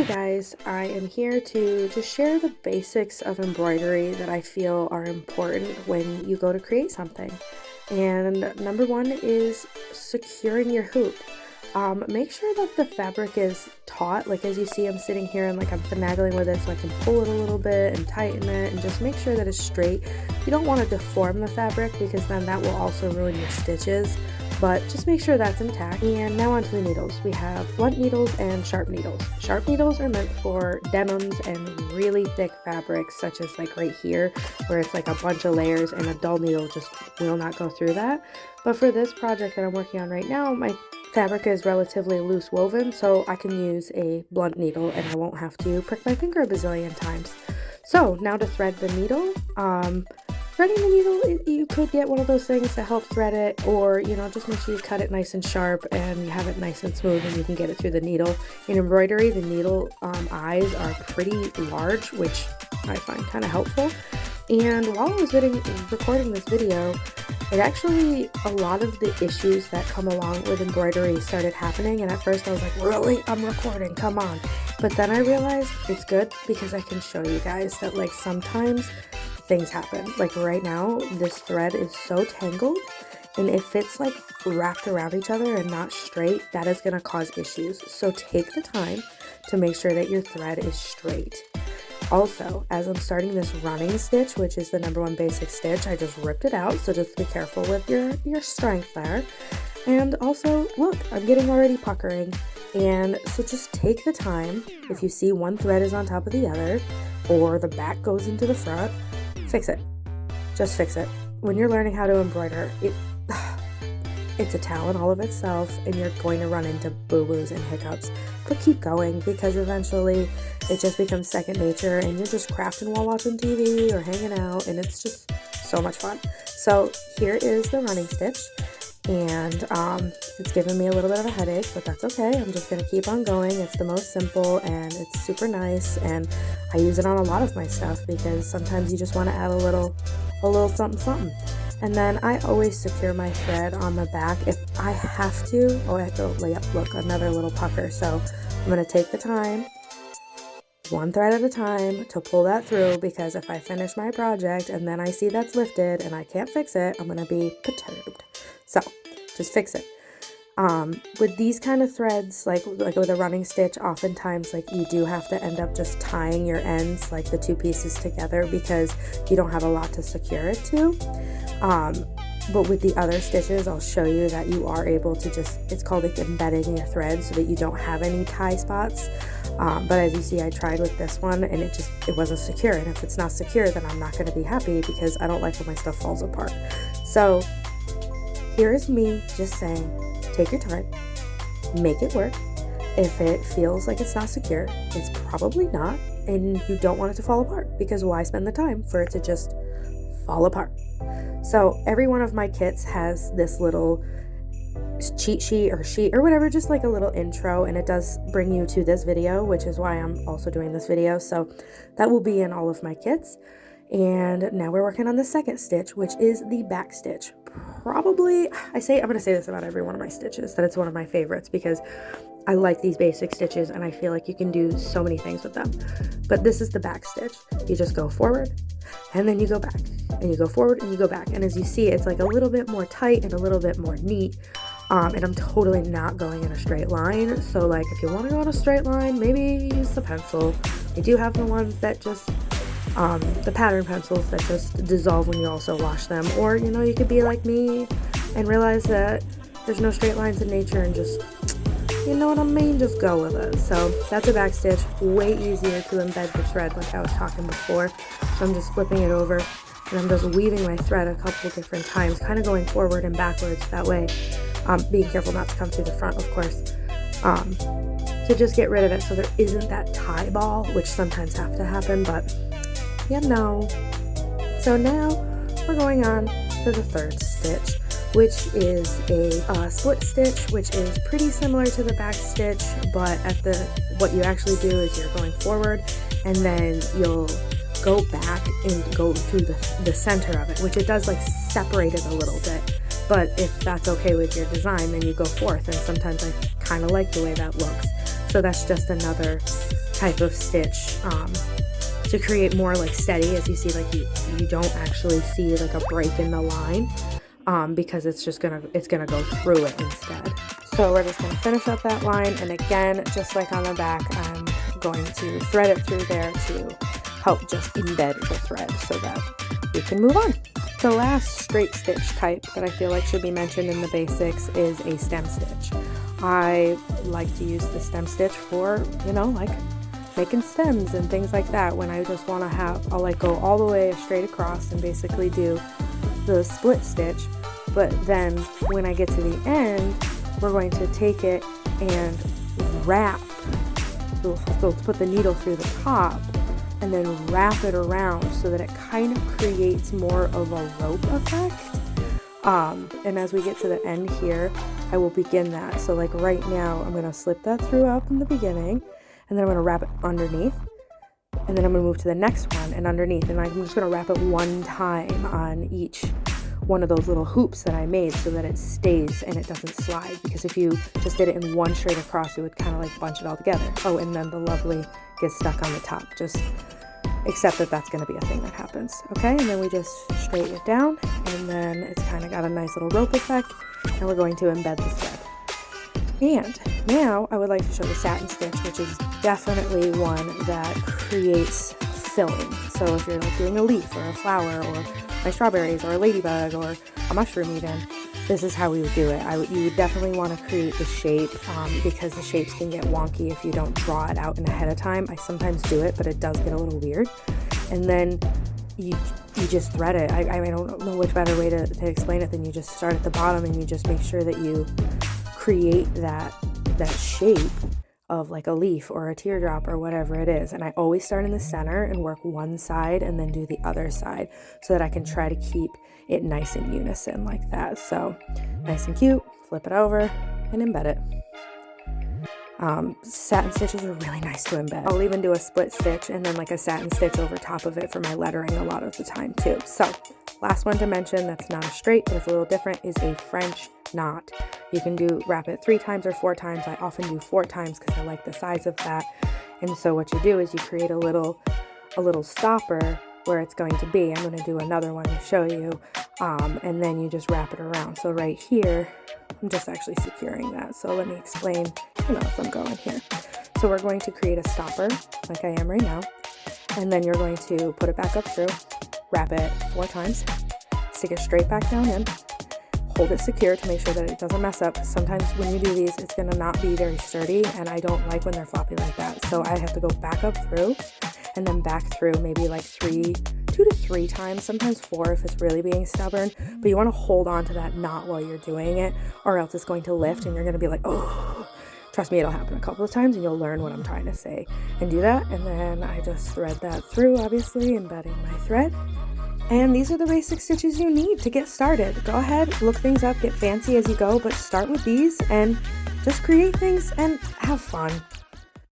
guys, I am here to just share the basics of embroidery that I feel are important when you go to create something. And number one is securing your hoop. Make sure that the fabric is taut. Like as you see, I'm sitting here and like I'm finagling with it so I can pull it a little bit and tighten it and just make sure that it's straight. You don't want to deform the fabric because then that will also ruin your stitches. But just make sure that's intact. And now onto the needles. We have blunt needles and sharp needles. Sharp needles are meant for denims and really thick fabrics, such as like right here, where it's like a bunch of layers, and a dull needle just will not go through that. But for this project that I'm working on right now, my fabric is relatively loose woven, so I can use a blunt needle and I won't have to prick my finger a bazillion times. So now to thread the needle. Threading the needle, you could get one of those things to help thread it, or just make sure you cut it nice and sharp and you have it nice and smooth and you can get it through the needle. In embroidery, the needle eyes are pretty large, which I find kind of helpful. And while I was recording this video, it actually, a lot of the issues that come along with embroidery started happening, and at first I was like, really? I'm recording, come on. But then I realized it's good because I can show you guys that like sometimes things happen. Like right now, this thread is so tangled, and if it's like wrapped around each other and not straight, that is going to cause issues. So take the time to make sure that your thread is straight. Also, as I'm starting this running stitch, which is the number one basic stitch, I just ripped it out, so just be careful with your strength there. And also, look, I'm getting already puckering, and so just take the time. If you see one thread is on top of the other, or the back goes into the front, fix it. Just fix it. When you're learning how to embroider, it's a talent all of itself, and you're going to run into boo-boos and hiccups. But keep going, because eventually it just becomes second nature, and you're just crafting while watching TV or hanging out, and it's just so much fun. So here is the running stitch, and it's giving me a little bit of a headache, but that's okay. I'm just going to keep on going. It's the most simple, and it's super nice, and I use it on a lot of my stuff because sometimes you just want to add a little something. And then I always secure my thread on the back if I have to. Oh, I have to lay up, look, another little pucker. So I'm going to take the time, one thread at a time, to pull that through, because if I finish my project and then I see that's lifted and I can't fix it, I'm going to be perturbed. So just fix it. With these kind of threads, like with a running stitch, oftentimes like you do have to end up just tying your ends, like the two pieces together, because you don't have a lot to secure it to. But with the other stitches, I'll show you that you are able to just, it's called like embedding your thread so that you don't have any tie spots. But as you see, I tried with this one and it wasn't secure. And if it's not secure, then I'm not going to be happy, because I don't like when my stuff falls apart. So here is me just saying, take your time, make it work. If it feels like it's not secure, it's probably not, and you don't want it to fall apart, because why spend the time for it to just fall apart? So every one of my kits has this little cheat sheet or whatever, just like a little intro, and it does bring you to this video, which is why I'm also doing this video. So that will be in all of my kits. And now we're working on the second stitch, which is the back stitch. Probably, I'm going to say this about every one of my stitches, that it's one of my favorites, because I like these basic stitches and I feel like you can do so many things with them. But this is the back stitch. You just go forward and then you go back, and you go forward and you go back. And as you see, it's like a little bit more tight and a little bit more neat. And I'm totally not going in a straight line. So like if you want to go in a straight line, maybe use the pencil. I do have the ones that just the pattern pencils that just dissolve when you also wash them. Or you could be like me and realize that there's no straight lines in nature and just, you know what I mean, just go with it. So that's a back stitch. Way easier to embed the thread, like I was talking before. So I'm just flipping it over and I'm just weaving my thread a couple different times, kind of going forward and backwards that way. Being careful not to come through the front, of course, to just get rid of it so there isn't that tie ball, which sometimes have to happen, but So now we're going on to the third stitch, which is a split stitch, which is pretty similar to the back stitch, but what you actually do is you're going forward and then you'll go back and go through the center of it, which it does like separate it a little bit. But if that's okay with your design, then you go forth, and sometimes I kind of like the way that looks. So that's just another type of stitch to create more like steady. As you see, like you don't actually see like a break in the line because it's gonna go through it instead. So we're just gonna finish up that line, and again, just like on the back, I'm going to thread it through there to help just embed the thread so that we can move on. The last straight stitch type that I feel like should be mentioned in the basics is a stem stitch. I like to use the stem stitch for, you know, like making stems and things like that. When I just want to have, I'll like go all the way straight across and basically do the split stitch. But then when I get to the end, we're going to take it and wrap. So let's put the needle through the top and then wrap it around so that it kind of creates more of a rope effect. And as we get to the end here, I will begin that. So like right now, I'm gonna slip that through up in the beginning, and then I'm gonna wrap it underneath, and then I'm gonna move to the next one and underneath, and I'm just gonna wrap it one time on each one of those little hoops that I made so that it stays and it doesn't slide, because if you just did it in one straight across, it would kind of like bunch it all together. Oh, and then the lovely gets stuck on the top. Just accept that that's going to be a thing that happens. Okay, and then we just straighten it down, and then it's kind of got a nice little rope effect, and we're going to embed the thread. And now I would like to show the satin stitch, which is definitely one that creates filling. So if you're like doing a leaf or a flower or my strawberries or a ladybug or a mushroom even, this is how we would do it. You would definitely want to create the shape because the shapes can get wonky if you don't draw it out in ahead of time. I sometimes do it, but it does get a little weird. And then you just thread it. I don't know which better way to explain it than you just start at the bottom and you just make sure that you create that shape of like a leaf or a teardrop or whatever it is. And I always start in the center and work one side and then do the other side so that I can try to keep it nice in unison like that. So nice and cute, flip it over and embed it. Satin stitches are really nice to embed. I'll even do a split stitch and then like a satin stitch over top of it for my lettering a lot of the time too. So last one to mention that's not a straight, but it's a little different, is a French knot. You can wrap it 3 times or 4 times. I often do 4 times because I like the size of that. And so what you do is you create a little stopper where it's going to be. I'm going to do another one to show you. And then you just wrap it around. So right here, I'm just actually securing that. So let me explain, if I'm going here. So we're going to create a stopper like I am right now. And then you're going to put it back up through, wrap it 4 times, stick it straight back down in, hold it secure to make sure that it doesn't mess up. Sometimes when you do these, it's going to not be very sturdy, and I don't like when they're floppy like that. So I have to go back up through and then back through maybe like 2 to 3 times, sometimes 4 if it's really being stubborn. But you want to hold on to that knot while you're doing it, or else it's going to lift and you're going to be like, oh. Trust me, it'll happen a couple of times and you'll learn what I'm trying to say. And do that, and then I just thread that through, obviously, embedding my thread. And these are the basic stitches you need to get started. Go ahead, look things up, get fancy as you go, but start with these and just create things and have fun.